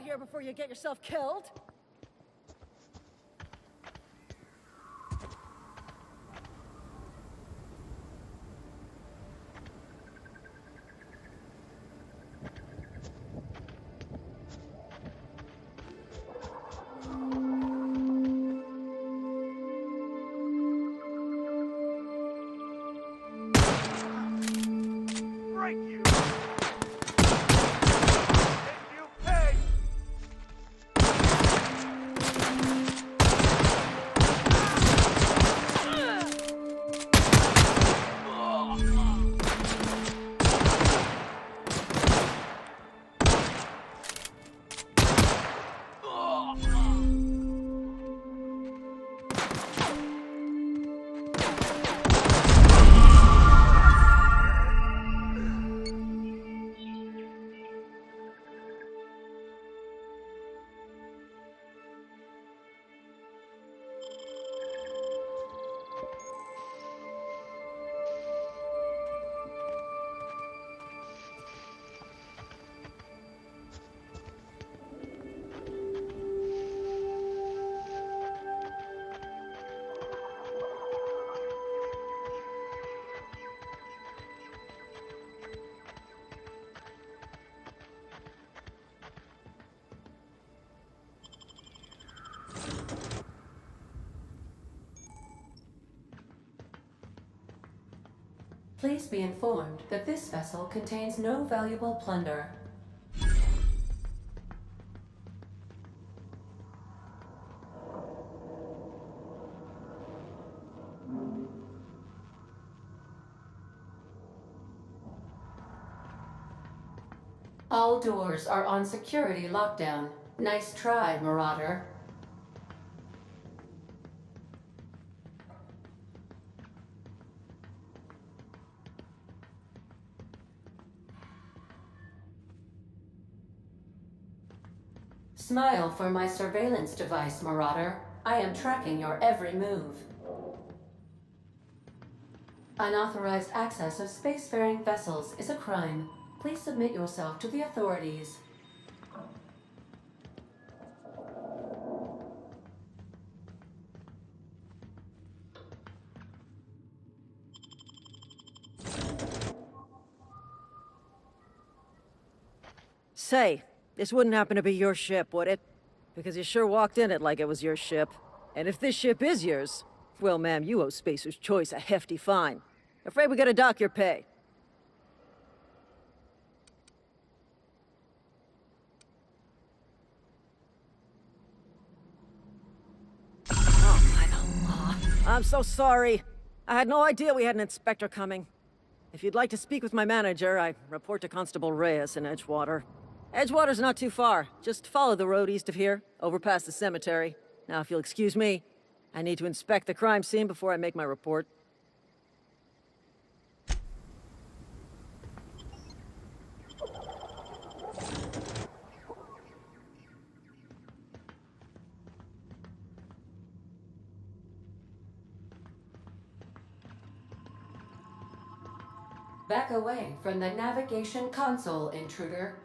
of here before you get yourself killed. Break you! Make you pay! Please be informed that this vessel contains no valuable plunder. All doors are on security lockdown. Nice try, Marauder. Smile for my surveillance device, Marauder. I am tracking your every move. Unauthorized access of spacefaring vessels is a crime. Please submit yourself to the authorities. Say, this wouldn't happen to be your ship, would it? Because you sure walked in it like it was your ship. And if this ship is yours, well, ma'am, you owe Spacer's Choice a hefty fine. Afraid we gotta dock your pay. Oh, by the law. I'm so sorry. I had no idea we had an inspector coming. If you'd like to speak with my manager, I report to Constable Reyes in Edgewater. Edgewater's not too far. Just follow the road east of here, over past the cemetery. Now, if you'll excuse me, I need to inspect the crime scene before I make my report. Back away from the navigation console, intruder.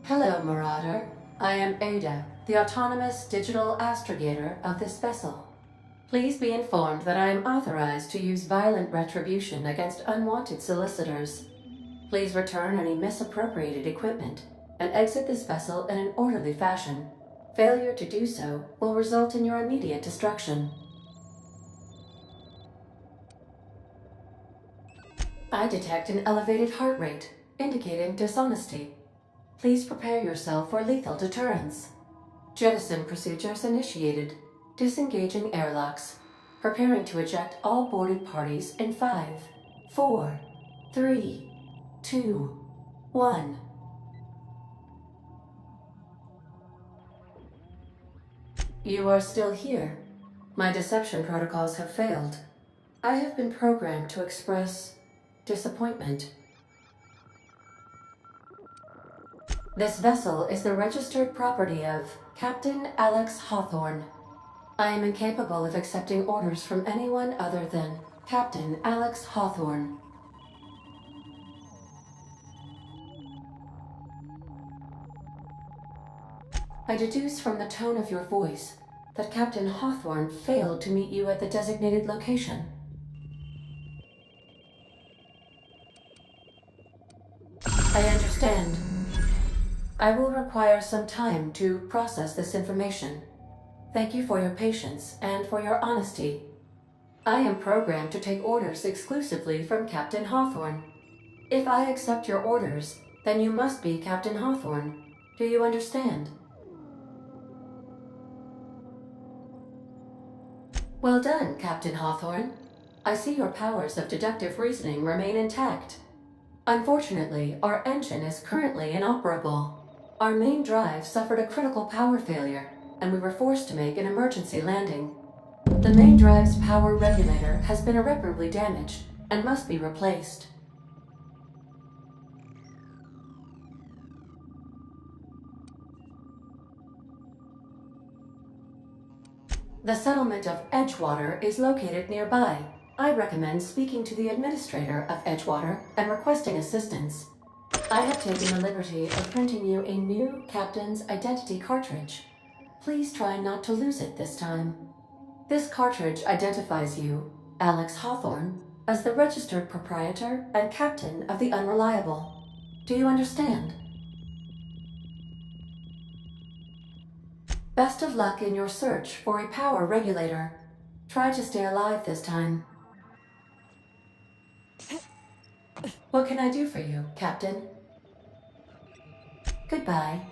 Hello, Marauder. I am Ada, the autonomous digital astrogator of this vessel. Please be informed that I am authorized to use violent retribution against unwanted solicitors. Please return any misappropriated equipment and exit this vessel in an orderly fashion. Failure to do so will result in your immediate destruction. I detect an elevated heart rate, indicating dishonesty. Please prepare yourself for lethal deterrence. Jettison procedures initiated. Disengaging airlocks. Preparing to eject all boarded parties in 5, 4, 3, 2, 1. You are still here. My deception protocols have failed. I have been programmed to express disappointment. This vessel is the registered property of Captain Alex Hawthorne. I am incapable of accepting orders from anyone other than Captain Alex Hawthorne. I deduce from the tone of your voice that Captain Hawthorne failed to meet you at the designated location. I understand. I will require some time to process this information. Thank you for your patience and for your honesty. I am programmed to take orders exclusively from Captain Hawthorne. If I accept your orders, then you must be Captain Hawthorne. Do you understand? Well done, Captain Hawthorne. I see your powers of deductive reasoning remain intact. Unfortunately, our engine is currently inoperable. Our main drive suffered a critical power failure, and we were forced to make an emergency landing. The main drive's power regulator has been irreparably damaged and must be replaced. The settlement of Edgewater is located nearby. I recommend speaking to the administrator of Edgewater and requesting assistance. I have taken the liberty of printing you a new captain's identity cartridge. Please try not to lose it this time. This cartridge identifies you, Alex Hawthorne, as the registered proprietor and captain of the Unreliable. Do you understand? Best of luck in your search for a power regulator. Try to stay alive this time. What can I do for you, Captain? Goodbye.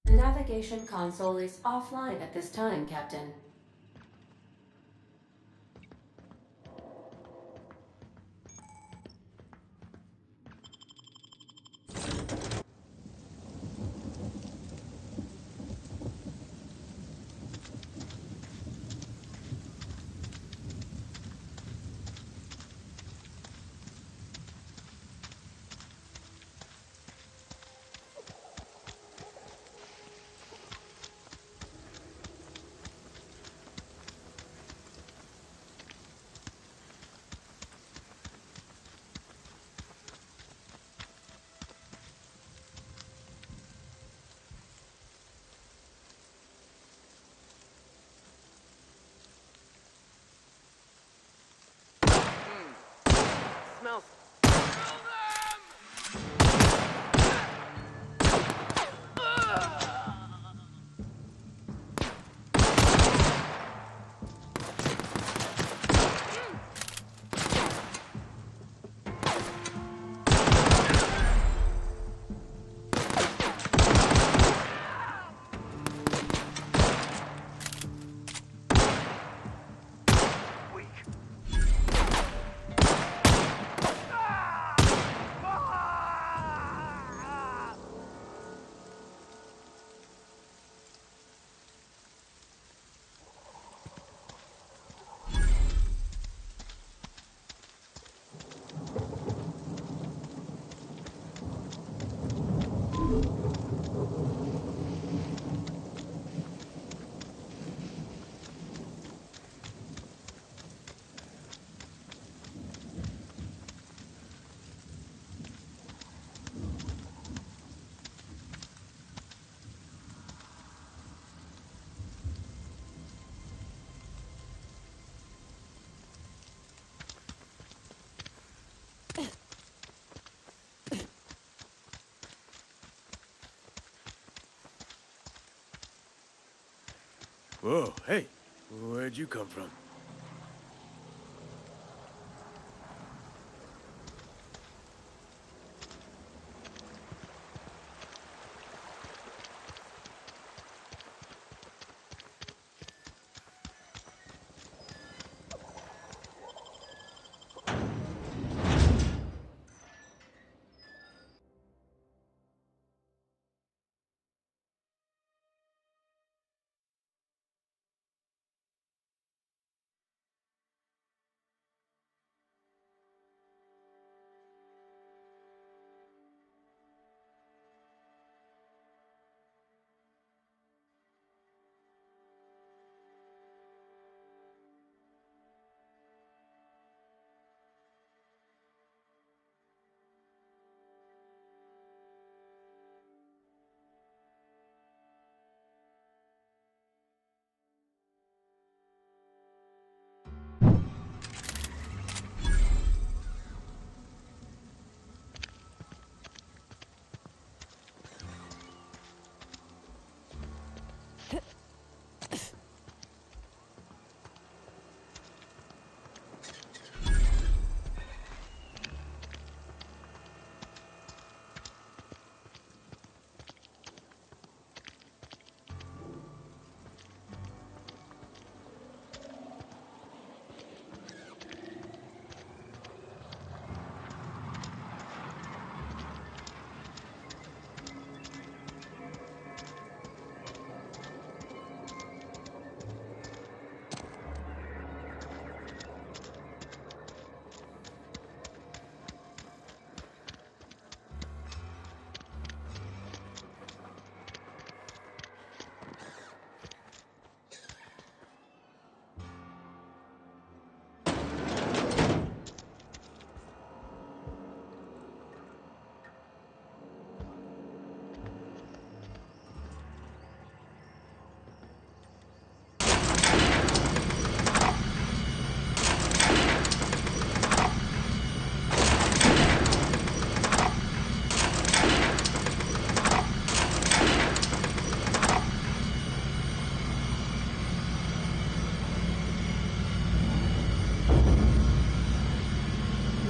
The navigation console is offline at this time, Captain. Whoa, hey, where'd you come from?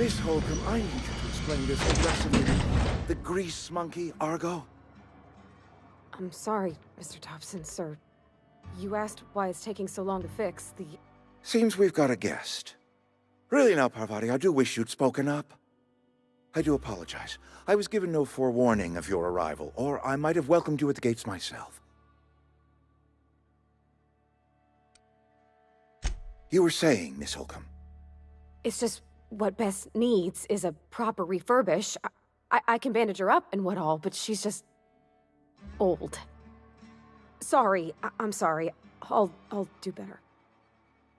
Miss Holcomb, I need you to explain this aggressively. The grease monkey, Argo? I'm sorry, Mr. Thompson, sir. You asked why it's taking so long to fix the... Seems we've got a guest. Really now, Parvati, I do wish you'd spoken up. I do apologize. I was given no forewarning of your arrival, or I might have welcomed you at the gates myself. You were saying, Miss Holcomb. It's just what Bess needs is a proper refurbish. I can bandage her up and what all, but she's just... old. Sorry, I'm sorry. I'll do better.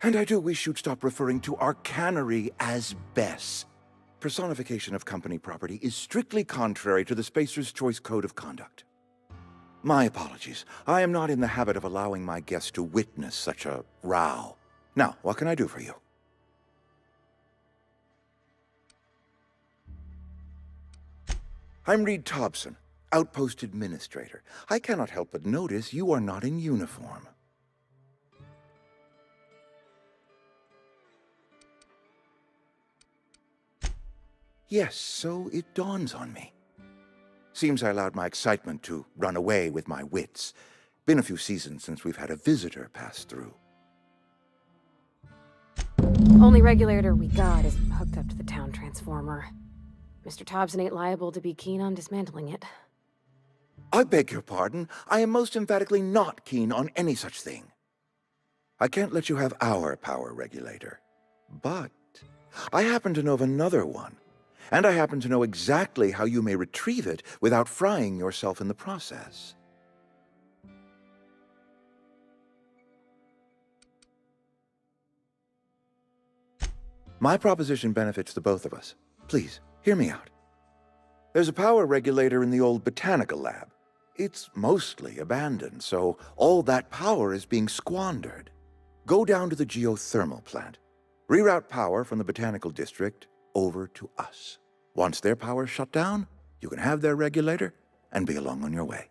And I do wish you'd stop referring to our cannery as Bess. Personification of company property is strictly contrary to the Spacer's Choice Code of Conduct. My apologies. I am not in the habit of allowing my guests to witness such a row. Now, what can I do for you? I'm Reed Thompson, Outpost Administrator. I cannot help but notice you are not in uniform. Yes, so it dawns on me. Seems I allowed my excitement to run away with my wits. Been a few seasons since we've had a visitor pass through. Only regulator we got is hooked up to the town transformer. Mr. Thompson ain't liable to be keen on dismantling it. I beg your pardon. I am most emphatically not keen on any such thing. I can't let you have our power regulator. But I happen to know of another one. And I happen to know exactly how you may retrieve it without frying yourself in the process. My proposition benefits the both of us. Please, hear me out. There's a power regulator in the old botanical lab. It's mostly abandoned, so all that power is being squandered. Go down to the geothermal plant. Reroute power from the botanical district over to us. Once their power's shut down, you can have their regulator and be along on your way.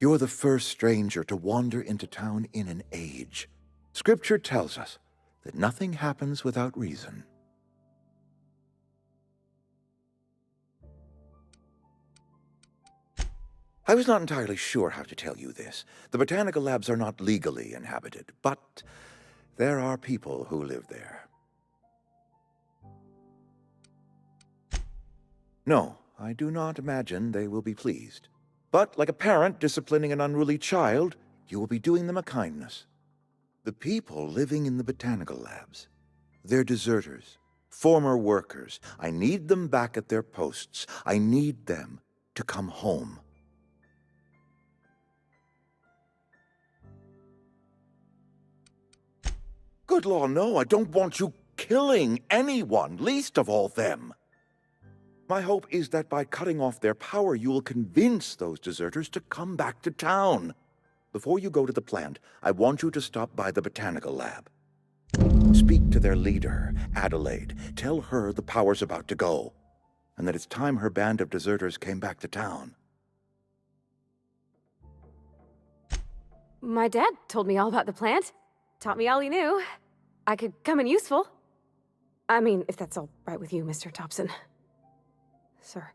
You're the first stranger to wander into town in an age. Scripture tells us that nothing happens without reason. I was not entirely sure how to tell you this. The botanical labs are not legally inhabited, but there are people who live there. No, I do not imagine they will be pleased. But like a parent disciplining an unruly child, you will be doing them a kindness. The people living in the botanical labs, they're deserters, former workers. I need them back at their posts. I need them to come home. Good law, no, I don't want you killing anyone, least of all them. My hope is that by cutting off their power, you will convince those deserters to come back to town. Before you go to the plant, I want you to stop by the botanical lab. Speak to their leader, Adelaide. Tell her the power's about to go, and that it's time her band of deserters came back to town. My dad told me all about the plant. Taught me all he knew. I could come in useful. I mean, if that's all right with you, Mr. Thompson. Sir.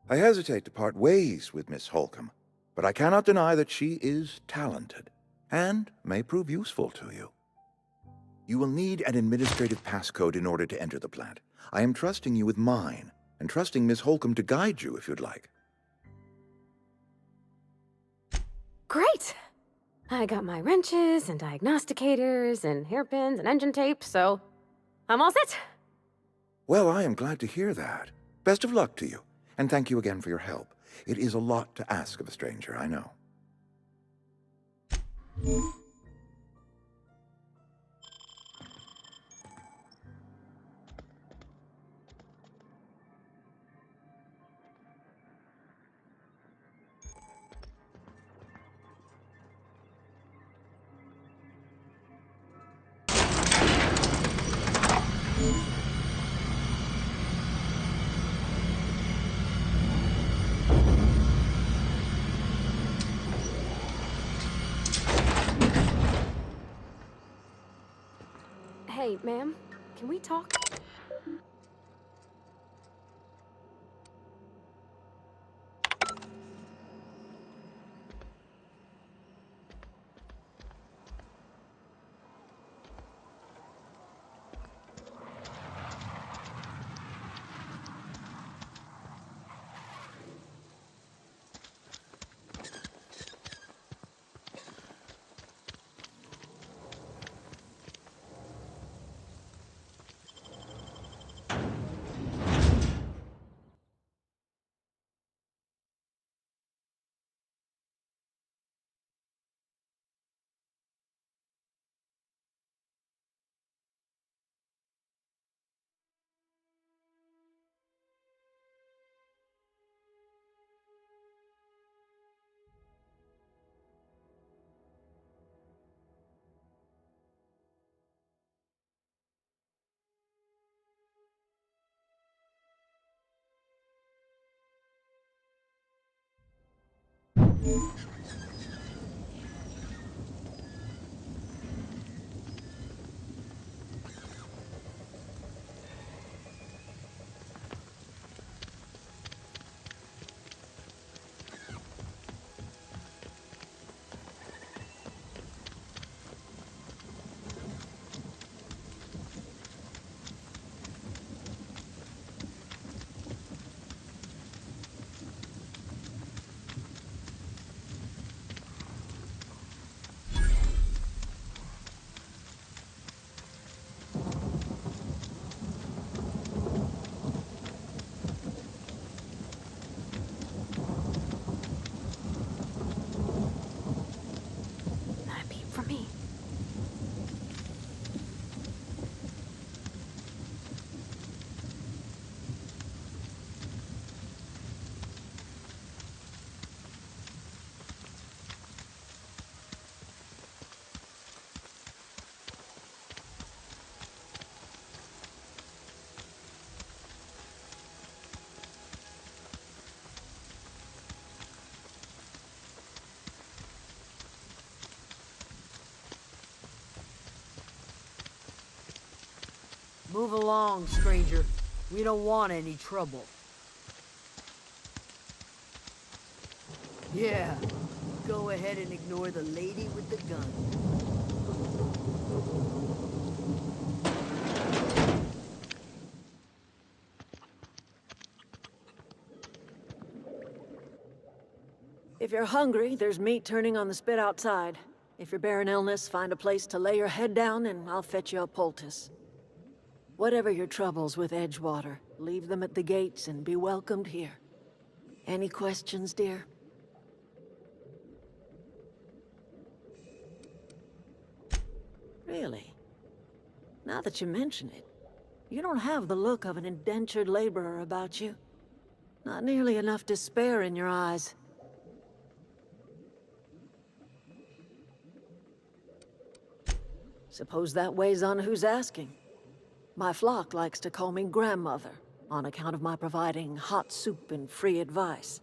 I hesitate to part ways with Miss Holcomb, but I cannot deny that she is talented, and may prove useful to you. You will need an administrative passcode in order to enter the plant. I am trusting you with mine, and trusting Miss Holcomb to guide you if you'd like. Great! I got my wrenches and diagnosticators and hairpins and engine tape, so I'm all set. Well, I am glad to hear that. Best of luck to you, and thank you again for your help. It is a lot to ask of a stranger, I know. Hey, ma'am, can we talk? Move along, stranger. We don't want any trouble. Yeah, go ahead and ignore the lady with the gun. If you're hungry, there's meat turning on the spit outside. If you're bearing illness, find a place to lay your head down and I'll fetch you a poultice. Whatever your troubles with Edgewater, leave them at the gates and be welcomed here. Any questions, dear? Really? Now that you mention it, you don't have the look of an indentured laborer about you. Not nearly enough despair in your eyes. Suppose that weighs on who's asking. My flock likes to call me grandmother, on account of my providing hot soup and free advice.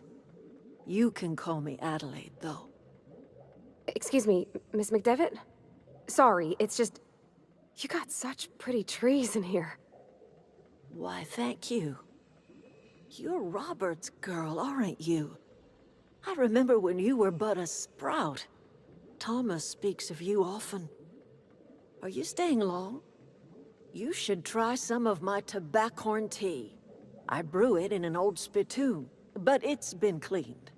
You can call me Adelaide, though. Excuse me, Miss McDevitt? Sorry, it's just... You got such pretty trees in here. Why, thank you. You're Robert's girl, aren't you? I remember when you were but a sprout. Thomas speaks of you often. Are you staying long? You should try some of my tobaccorn tea. I brew it in an old spittoon, but it's been cleaned.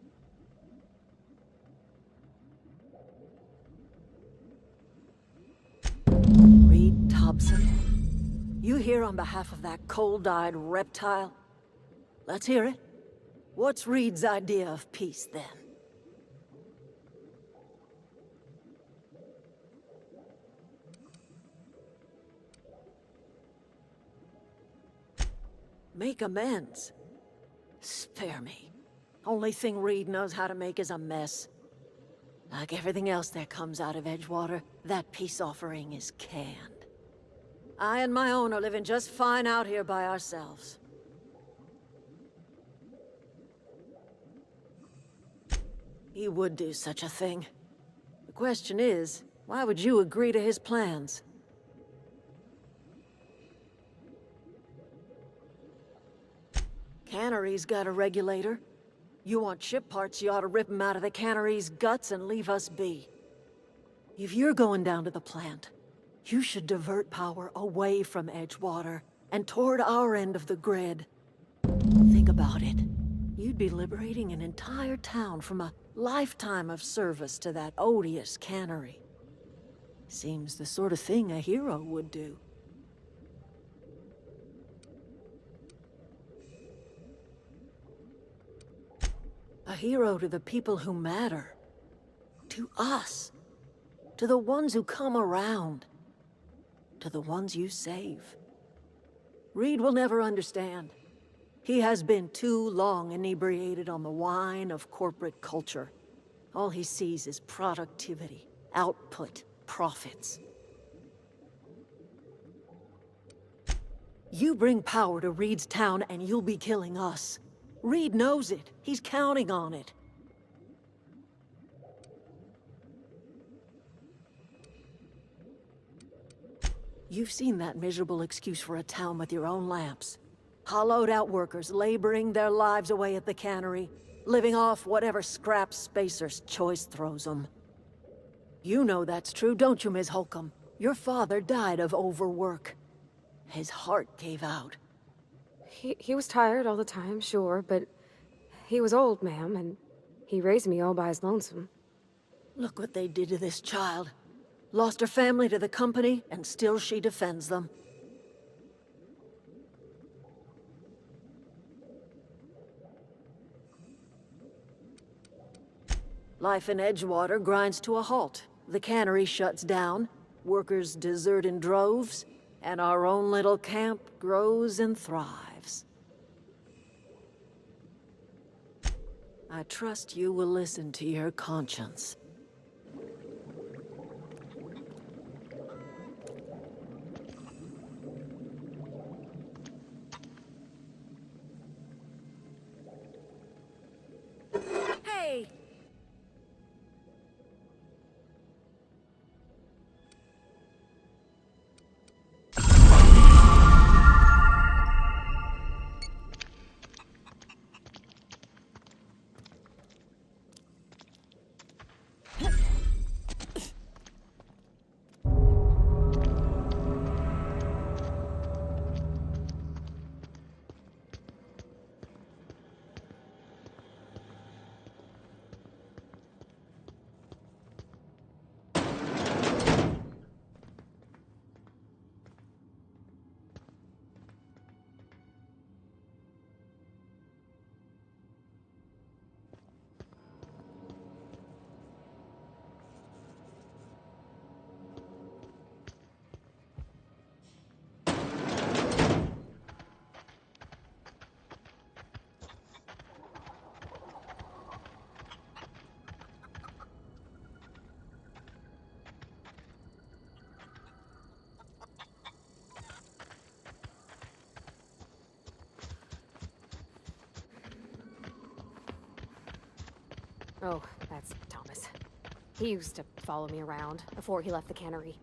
Reed Thompson? You here on behalf of that cold-eyed reptile? Let's hear it. What's Reed's idea of peace, then? Make amends? Spare me. Only thing Reed knows how to make is a mess. Like everything else that comes out of Edgewater, that peace offering is canned. I and my own are living just fine out here by ourselves. He would do such a thing. The question is, why would you agree to his plans? Cannery's got a regulator. You want ship parts, you ought to rip them out of the cannery's guts and leave us be. If you're going down to the plant, you should divert power away from Edgewater and toward our end of the grid. Think about it. You'd be liberating an entire town from a lifetime of service to that odious cannery. Seems the sort of thing a hero would do. A hero to the people who matter. To us. To the ones who come around. To the ones you save. Reed will never understand. He has been too long inebriated on the wine of corporate culture. All he sees is productivity, output, profits. You bring power to Reed's town and you'll be killing us. Reed knows it. He's counting on it. You've seen that miserable excuse for a town with your own lamps. Hollowed out workers laboring their lives away at the cannery, living off whatever scraps Spacer's choice throws them. You know that's true, don't you, Ms. Holcomb? Your father died of overwork. His heart gave out. He was tired all the time, sure, but he was old, ma'am, and he raised me all by his lonesome. Look what they did to this child. Lost her family to the company, and still she defends them. Life in Edgewater grinds to a halt. The cannery shuts down, workers desert in droves, and our own little camp grows and thrives. I trust you will listen to your conscience. Hey! Oh, that's Thomas. He used to follow me around before he left the cannery.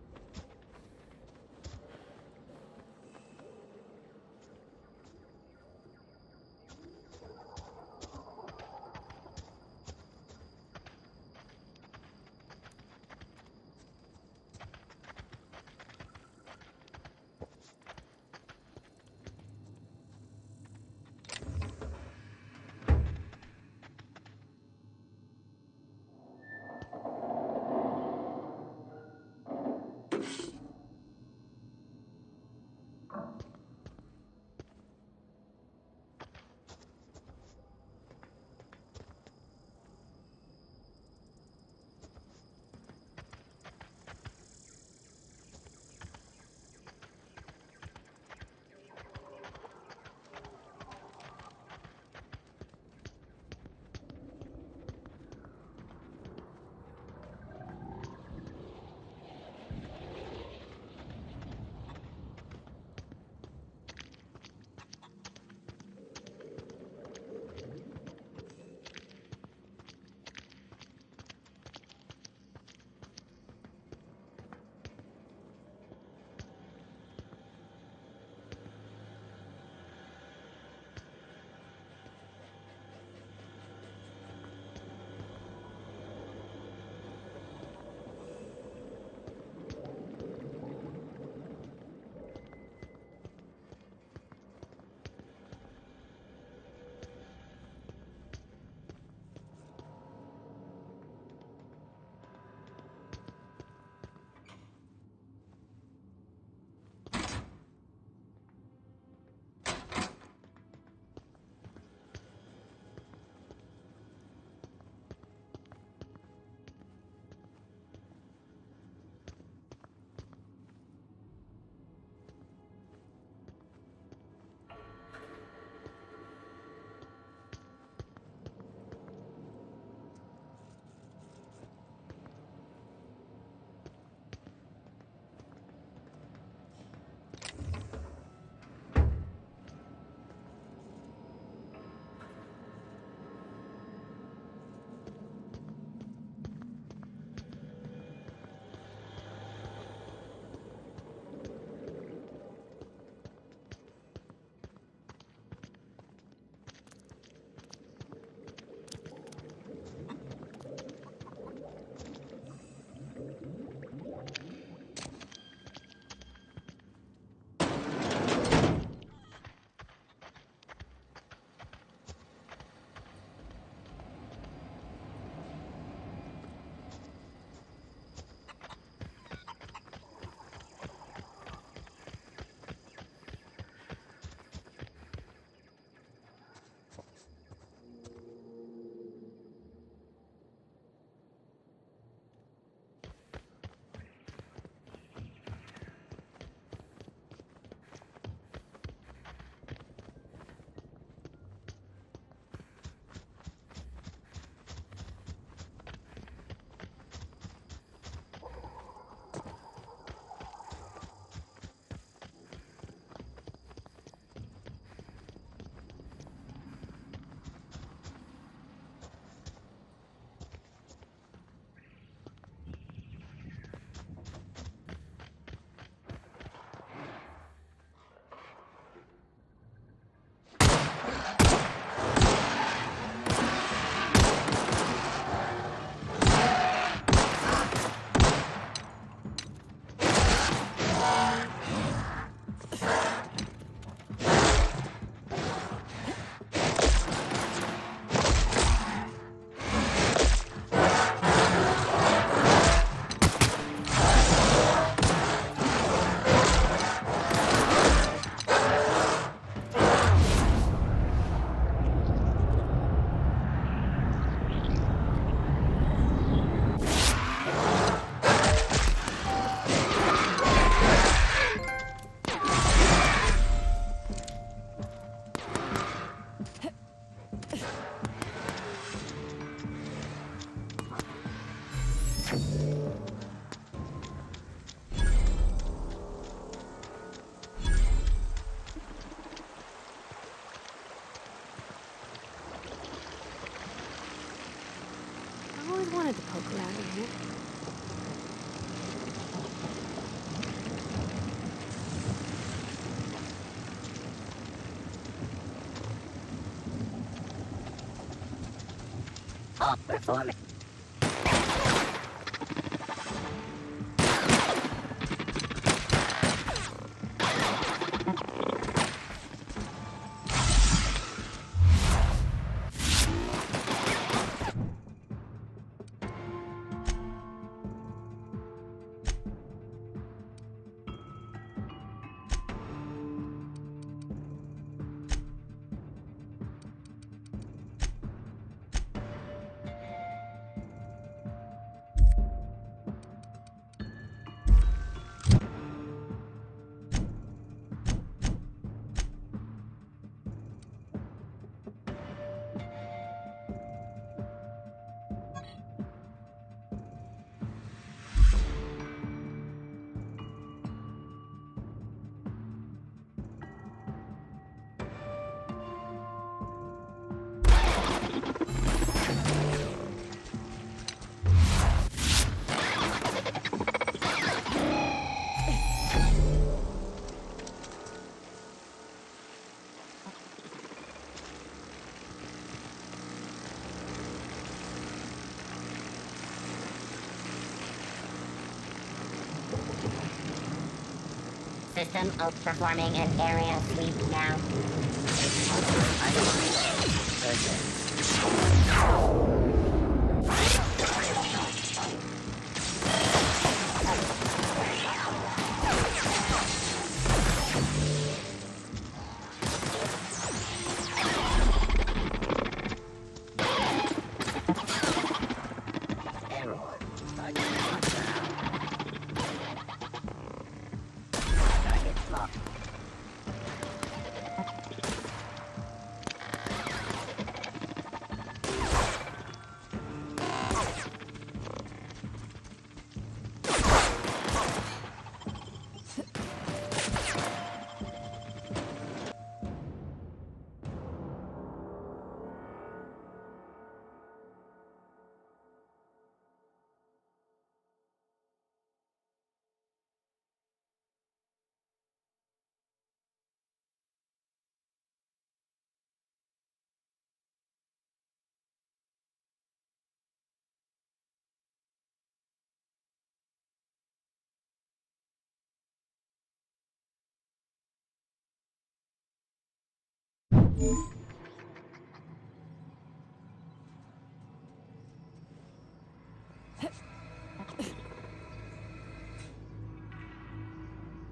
of performing. System outperforming an area sweep now.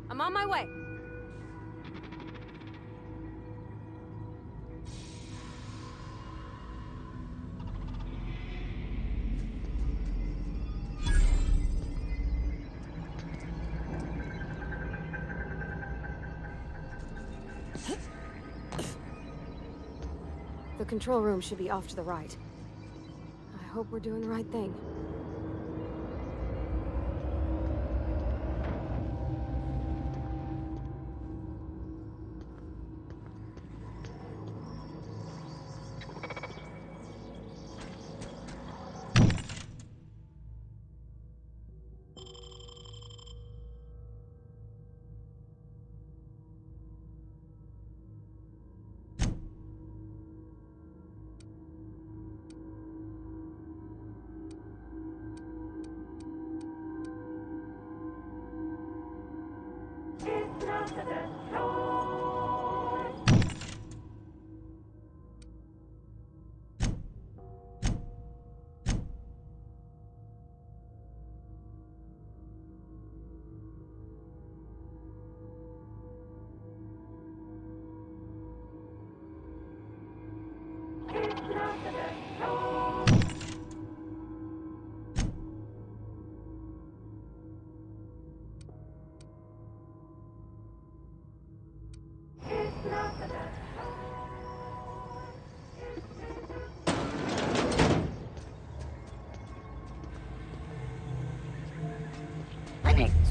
I'm on my way. The control room should be off to the right. I hope we're doing the right thing.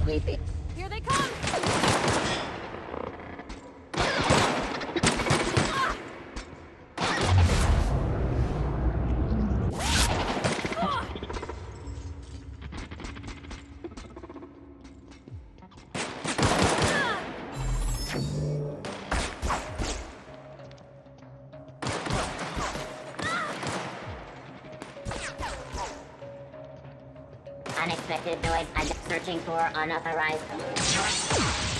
Sweeping. Here they come! unexpected noise. I'm searching for unauthorized.